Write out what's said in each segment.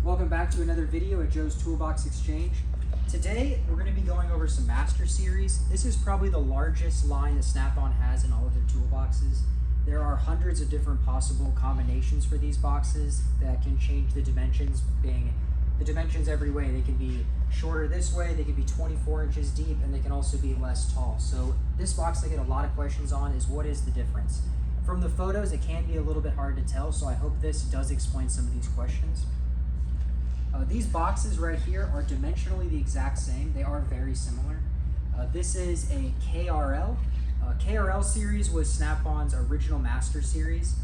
Welcome back to another video at Joe's Toolbox Exchange. Today we're going to be going over some Master Series. This is probably the largest line that Snap-on has in all of their toolboxes. There are hundreds of different possible combinations for these boxes that can change the dimensions, being the dimensions every way. They can be shorter this way, they can be 24 inches deep, and they can also be less tall. So this box I get a lot of questions on is what is the difference? From the photos it can be a little bit hard to tell, so I hope this does explain some of these questions. These boxes right here are dimensionally the exact same. They are very similar. This is a KRL. KRL series was Snap-on's original Master Series.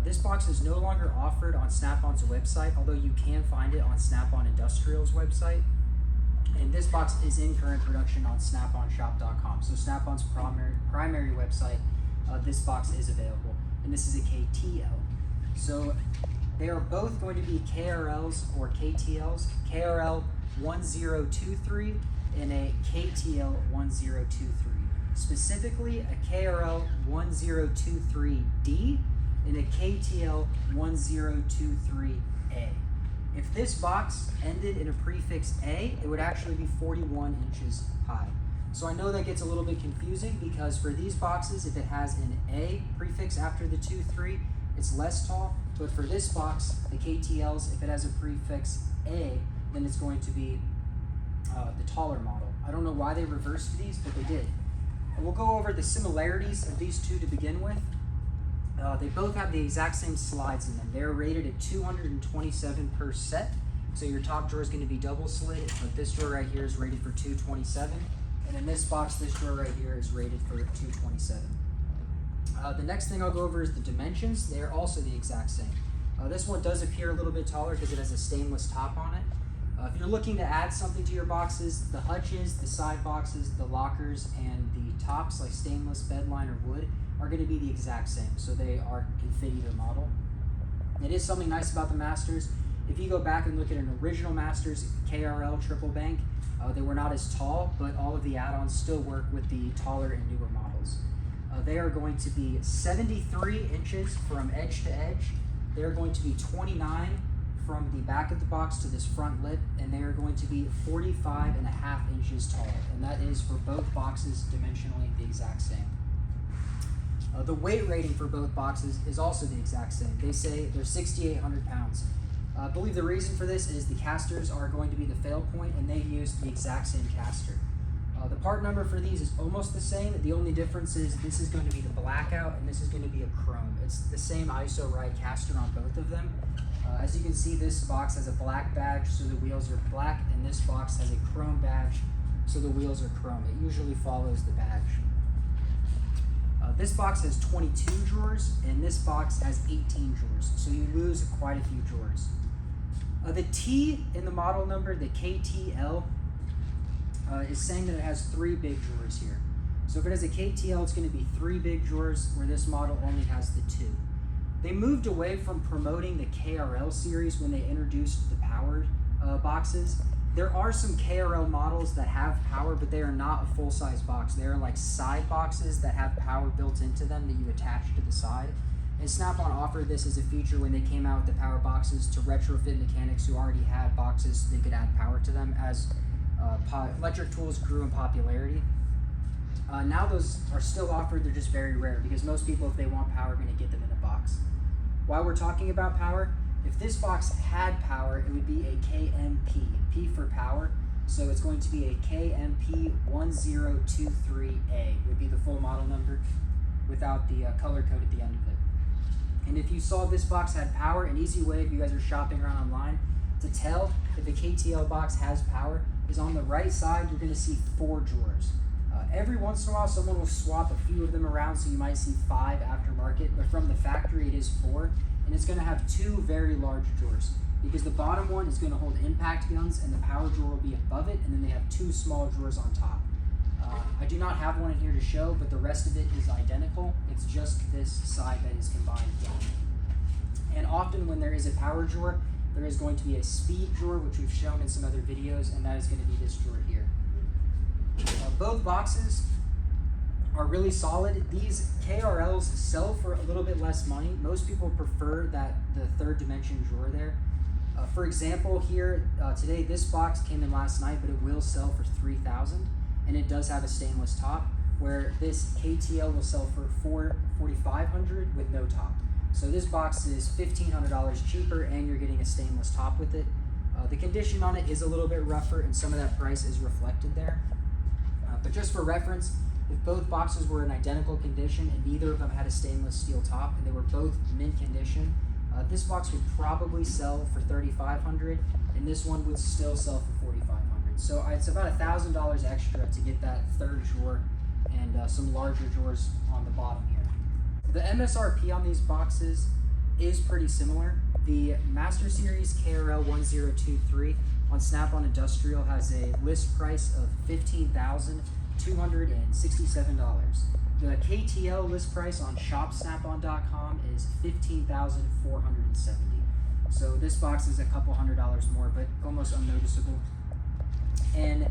This box is no longer offered on Snap-on's website, although you can find it on Snap-on Industrial's website. And this box is in current production on SnapOnShop.com. So Snap-on's primary website, this box is available. And this is a KTL. So they are both going to be KRLs or KTLs, KRL 1023 and a KTL 1023. Specifically, a KRL 1023D and a KTL 1023A. If this box ended in a prefix A, it would actually be 41 inches high. So I know that gets a little bit confusing because for these boxes, if it has an A prefix after the 23, it's less tall. But for this box, the KTLs, if it has a prefix A, then it's going to be the taller model. I don't know why they reversed these, but they did. And we'll go over the similarities of these two to begin with. They both have the exact same slides in them. They're rated at 227 per set. So your top drawer is going to be double slid, but this drawer right here is rated for 227. And in this box, this drawer right here is rated for 227. The next thing I'll go over is the dimensions. They are also the exact same. This one does appear a little bit taller because it has a stainless top on it. If you're looking to add something to your boxes, the hutches, the side boxes, the lockers, and the tops like stainless, bedline, or wood are going to be the exact same. So they can fit either model. It is something nice about the Masters. If you go back and look at an original Masters KRL triple bank, they were not as tall, but all of the add-ons still work with the taller and newer models. They are going to be 73 inches from edge to edge. They are going to be 29 from the back of the box to this front lip, and they are going to be 45.5 inches tall. And that is for both boxes dimensionally the exact same. The weight rating for both boxes is also the exact same. They say they're 6,800 pounds. I believe the reason for this is the casters are going to be the fail point, and they use the exact same caster. The part number for these is almost the same. The only difference is this is going to be the blackout and this is going to be a chrome. It's the same ISO ride caster on both of them. As you can see, this box has a black badge, so the wheels are black, and this box has a chrome badge, so the wheels are chrome. It usually follows the badge. This box has 22 drawers, and this box has 18 drawers, so you lose quite a few drawers. The T in the model number, the KTL, is saying that it has 3 big drawers here. So if it has a KTL, it's going to be 3 big drawers, where this model only has the 2. They moved away from promoting the KRL series when they introduced the powered boxes. There are some KRL models that have power, but they are not a full-size box. They are like side boxes that have power built into them that you attach to the side. And Snap-on offered this as a feature when they came out with the power boxes to retrofit mechanics who already had boxes so they could add power to them as electric tools grew in popularity. Now those are still offered, they're just very rare because most people, if they want power, are going to get them in a box. While we're talking about power, if this box had power, it would be a KMP, P for power, so it's going to be a KMP 1023A, would be the full model number without the color code at the end of it. And if you saw this box had power, an easy way if you guys are shopping around online to tell if a KTL box has power is on the right side, you're going to see 4 drawers. Every once in a while, someone will swap a few of them around, so you might see 5 aftermarket, but from the factory it is 4, and it's going to have 2 very large drawers, because the bottom one is going to hold impact guns, and the power drawer will be above it, and then they have 2 small drawers on top. I do not have one in here to show, but the rest of it is identical. It's just this side that is combined. And often when there is a power drawer, there is going to be a speed drawer, which we've shown in some other videos, and that is going to be this drawer here. Both boxes are really solid. These KRLs sell for a little bit less money. Most people prefer the third dimension drawer there. For example, here today, this box came in last night, but it will sell for $3,000, and it does have a stainless top, where this KTL will sell for $4,500 with no top. So this box is $1,500 cheaper, and you're getting a stainless top with it. The condition on it is a little bit rougher, and some of that price is reflected there. But just for reference, if both boxes were in identical condition and neither of them had a stainless steel top and they were both mint condition, this box would probably sell for $3,500, and this one would still sell for $4,500. So it's about $1,000 extra to get that third drawer and some larger drawers on the bottom here. The MSRP on these boxes is pretty similar. The Master Series KRL 1023 on Snap-on Industrial has a list price of $15,267. The KTL list price on shopsnapon.com is $15,470. So this box is a couple $100 more, but almost unnoticeable. And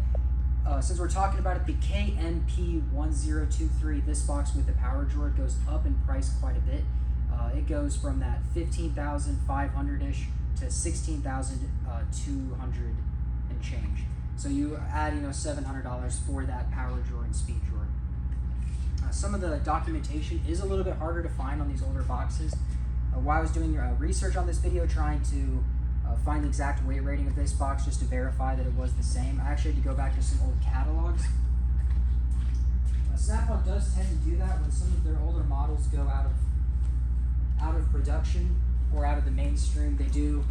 since we're talking about it, the KMP 1023, this box with the power drawer, goes up in price quite a bit. It goes from that $15,500-ish to $16,200 and change. So you add, $700 for that power drawer and speed drawer. Some of the documentation is a little bit harder to find on these older boxes. While I was doing research on this video, trying to find the exact weight rating of this box just to verify that it was the same, I actually had to go back to some old catalogs. Snap-on does tend to do that when some of their older models go out of production or out of the mainstream. They do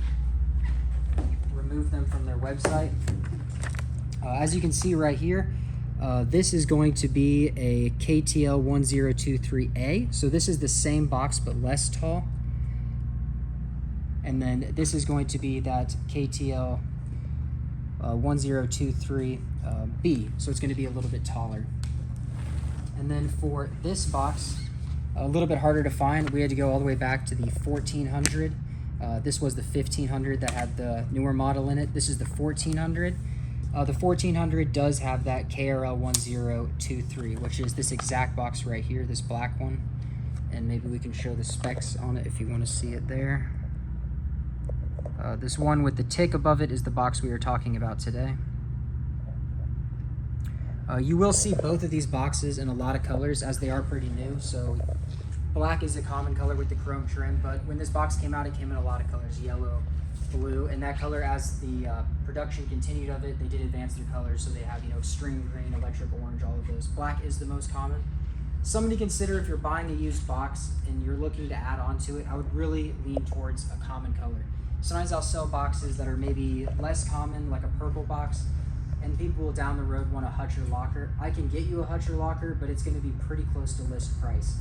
remove them from their website. As you can see right here, this is going to be a KTL 1023A. So this is the same box but less tall. And then this is going to be that KTL 1023B. So it's going to be a little bit taller. And then for this box, a little bit harder to find. We had to go all the way back to the 1400. This was the 1500 that had the newer model in it. This is the 1400. The 1400 does have that KRL 1023, which is this exact box right here, this black one. And maybe we can show the specs on it if you want to see it there. This one with the tick above it is the box we were talking about today. You will see both of these boxes in a lot of colors, as they are pretty new. So black is a common color with the chrome trim, but when this box came out, it came in a lot of colors: yellow, blue, and that color, as the production continued of it, they did advance their colors. So they have, extreme green, electric orange, all of those. Black is the most common. Something to consider if you're buying a used box and you're looking to add on to it, I would really lean towards a common color. Sometimes I'll sell boxes that are maybe less common, like a purple box, and people will down the road want a hutch or locker. I can get you a hutch or locker, but it's going to be pretty close to list price,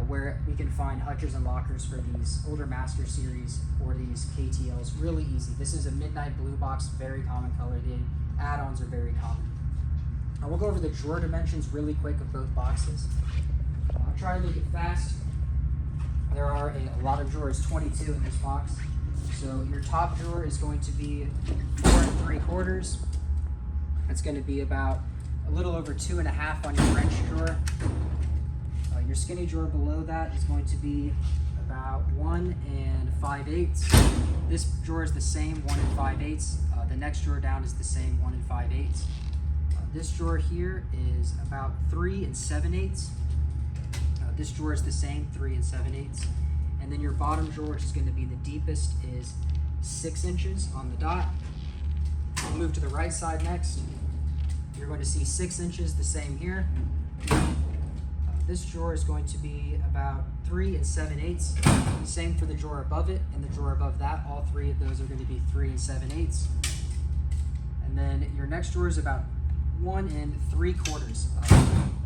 where we can find hutches and lockers for these older Master Series or these KTLs really easy. This is a midnight blue box, very common color. The add-ons are very common. We'll go over the drawer dimensions really quick of both boxes. I'll try to make it fast. There are a lot of drawers, 22 in this box. So your top drawer is going to be 4 3/4. It's going to be about a little over 2.5 on your French drawer. Your skinny drawer below that is going to be about 1 5/8. This drawer is the same, 1 5/8. The next drawer down is the same, 1 5/8. This drawer here is about 3 7/8. This drawer is the same, 3 7/8. And then your bottom drawer, which is going to be the deepest, is 6 inches on the dot. We'll move to the right side next. You're going to see 6 inches, the same here. This drawer is going to be about 3 7/8. Same for the drawer above it and the drawer above that. All three of those are going to be 3 7/8. And then your next drawer is about 1 3/4.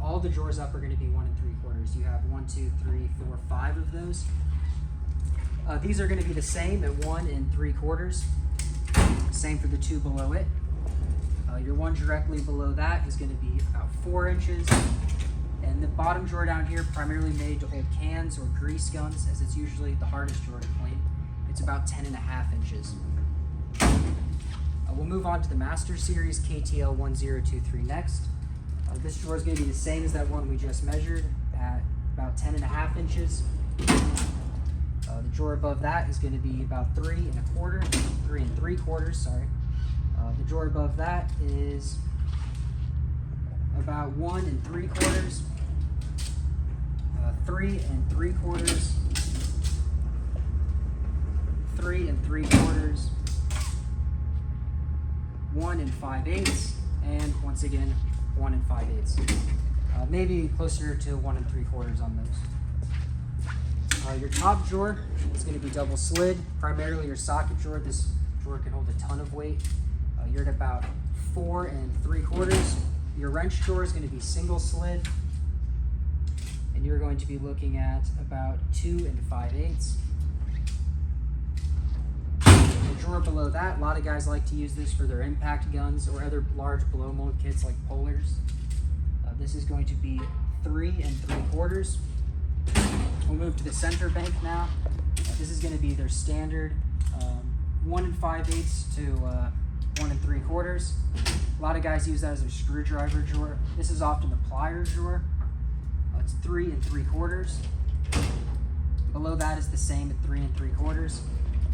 All the drawers up are going to be 1 3/4. You have 1, 2, 3, 4, 5 of those. These are going to be the same at 1 3/4. Same for the two below it. Your one directly below that is going to be about 4 inches. And the bottom drawer down here, primarily made to hold cans or grease guns, as it's usually the hardest drawer to clean. It's about 10.5 inches. We'll move on to the Master Series KTL 1023 next. This drawer is going to be the same as that one we just measured at about 10.5 inches. The drawer above that is going to be about 3 1/4, 3 3/4, sorry. The drawer above that is about 1 3/4, 3 3/4, 3 3/4, 1 5/8, and once again 1 5/8. Maybe closer to 1 3/4 on those. Your top drawer is going to be double slid, primarily your socket drawer. This drawer can hold a ton of weight. You're at about 4 3/4. Your wrench drawer is going to be single slid, and you're going to be looking at about 2 5/8. The drawer below that, a lot of guys like to use this for their impact guns or other large blow mold kits like polars. This is going to be 3 3/4. We'll move to the center bank now. This is going to be their standard 1 5/8 to 1 3/4. A lot of guys use that as a screwdriver drawer. This is often the pliers drawer. It's 3 3/4. Below that is the same at 3 3/4.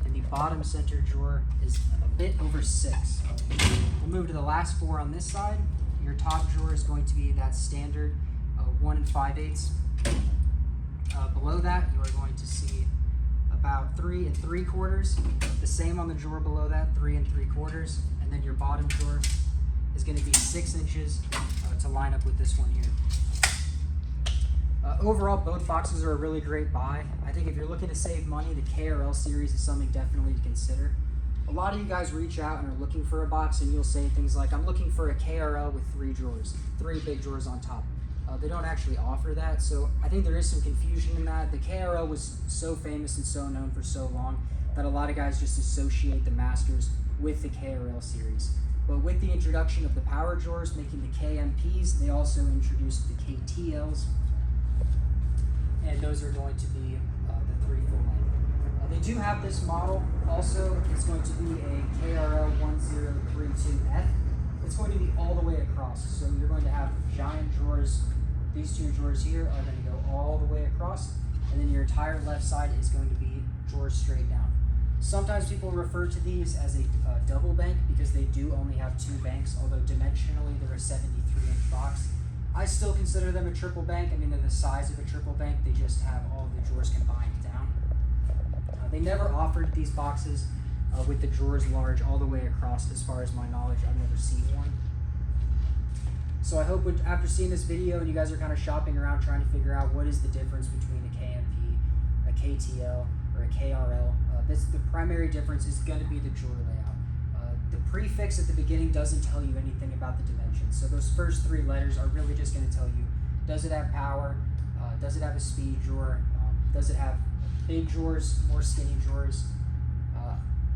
And the bottom center drawer is a bit over 6. We'll move to the last 4 on this side. Your top drawer is going to be that standard 1 5/8. Below that, you are going to see about 3 3/4. The same on the drawer below that, 3 3/4. And then your bottom drawer is going to be 6 inches to line up with this one here. Overall, both boxes are a really great buy. I think if you're looking to save money, the KRL series is something definitely to consider. A lot of you guys reach out and are looking for a box, and you'll say things like, I'm looking for a KRL with 3 drawers, 3 big drawers on top. They don't actually offer that, so I think there is some confusion in that. The KRL was so famous and so known for so long that a lot of guys just associate the Masters with the KRL series. But with the introduction of the power drawers, making the KMPs, they also introduced the KTLs, and those are going to be the 3 full length. They do have this model also. It's going to be a KRL 1032F. It's going to be all the way across, so you're going to have giant drawers. These 2 drawers here are going to go all the way across, and then your entire left side is going to be drawers straight down. Sometimes people refer to these as a double bank because they do only have 2 banks, although dimensionally they're a 73-inch box. I still consider them a triple bank. I mean, they're the size of a triple bank. They just have all the drawers combined down. They never offered these boxes with the drawers large all the way across. As far as my knowledge, I've never seen one. So I hope after seeing this video and you guys are kind of shopping around trying to figure out what is the difference between a KMP, a KTL, or a KRL, the primary difference is going to be the drawer layout. The prefix at the beginning doesn't tell you anything about the dimensions. So those first 3 letters are really just going to tell you, does it have power? Does it have a speed drawer? Does it have big drawers, more skinny drawers?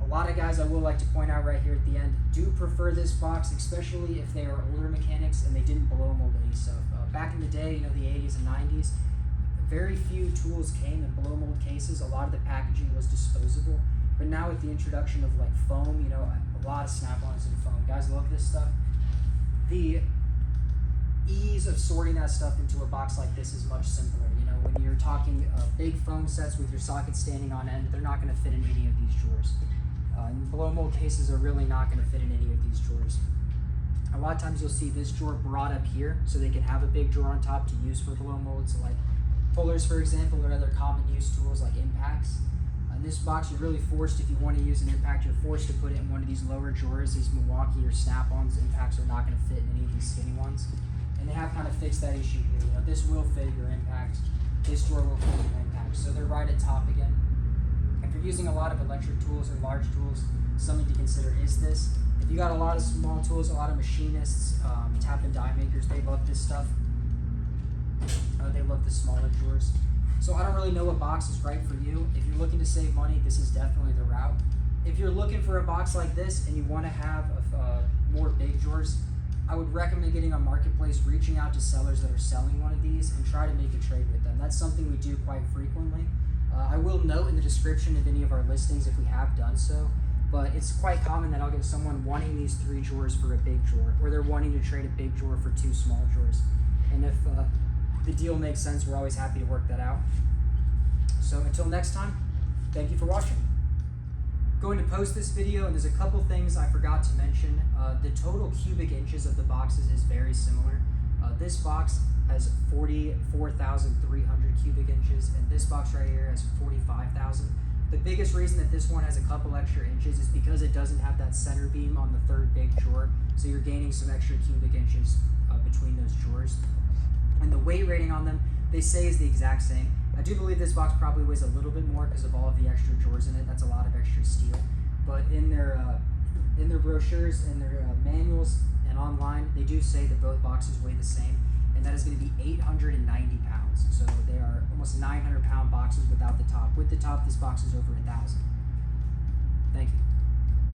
A lot of guys, I will like to point out right here at the end, do prefer this box, especially if they are older mechanics and they didn't blow mold any stuff. Back in the day, you know, the 80s and 90s, very few tools came in blow mold cases. A lot of the packaging was disposable. But now with the introduction of like foam, you know, a lot of snap-ons and foam. Guys love this stuff. The ease of sorting that stuff into a box like this is much simpler. You know, when you're talking big foam sets with your sockets standing on end, they're not going to fit in any of these drawers. And blow mold cases are really not going to fit in any of these drawers. A lot of times you'll see this drawer brought up here so they can have a big drawer on top to use for blow molds, so like pullers, for example, or other common use tools like impacts. In this box, you're really forced, if you want to use an impact, you're forced to put it in one of these lower drawers. These Milwaukee or Snap-ons impacts are not going to fit in any of these skinny ones. And they have kind of fixed that issue here. You know, this will fit your impact. This drawer will fit your impact. So they're right at top again. If you're using a lot of electric tools or large tools, something to consider is this. If you got a lot of small tools, a lot of machinists, tap and die makers, they love this stuff. They love the smaller drawers. So I don't really know what box is right for you. If you're looking to save money, this is definitely the route. If you're looking for a box like this and you want to have more big drawers, I would recommend getting on Marketplace, reaching out to sellers that are selling one of these and try to make a trade with them. That's something we do quite frequently. I will note in the description of any of our listings if we have done so, but it's quite common that I'll get someone wanting these 3 drawers for a big drawer, or they're wanting to trade a big drawer for 2 small drawers. And if the deal makes sense, we're always happy to work that out. So until next time, thank you for watching. going to post this video, and there's a couple things I forgot to mention. The total cubic inches of the boxes is very similar. This box has 44,300 cubic inches, and this box right here has 45,000. The biggest reason that this one has a couple extra inches is because it doesn't have that center beam on the third big drawer, so you're gaining some extra cubic inches between those drawers. And the weight rating on them, they say is the exact same. I do believe this box probably weighs a little bit more because of all of the extra drawers in it. That's a lot of extra steel. But in their brochures and their manuals and online, they do say that both boxes weigh the same, and that is going to be 890 pounds. So they are almost 900-pound boxes without the top. With the top, this box is over 1,000. Thank you.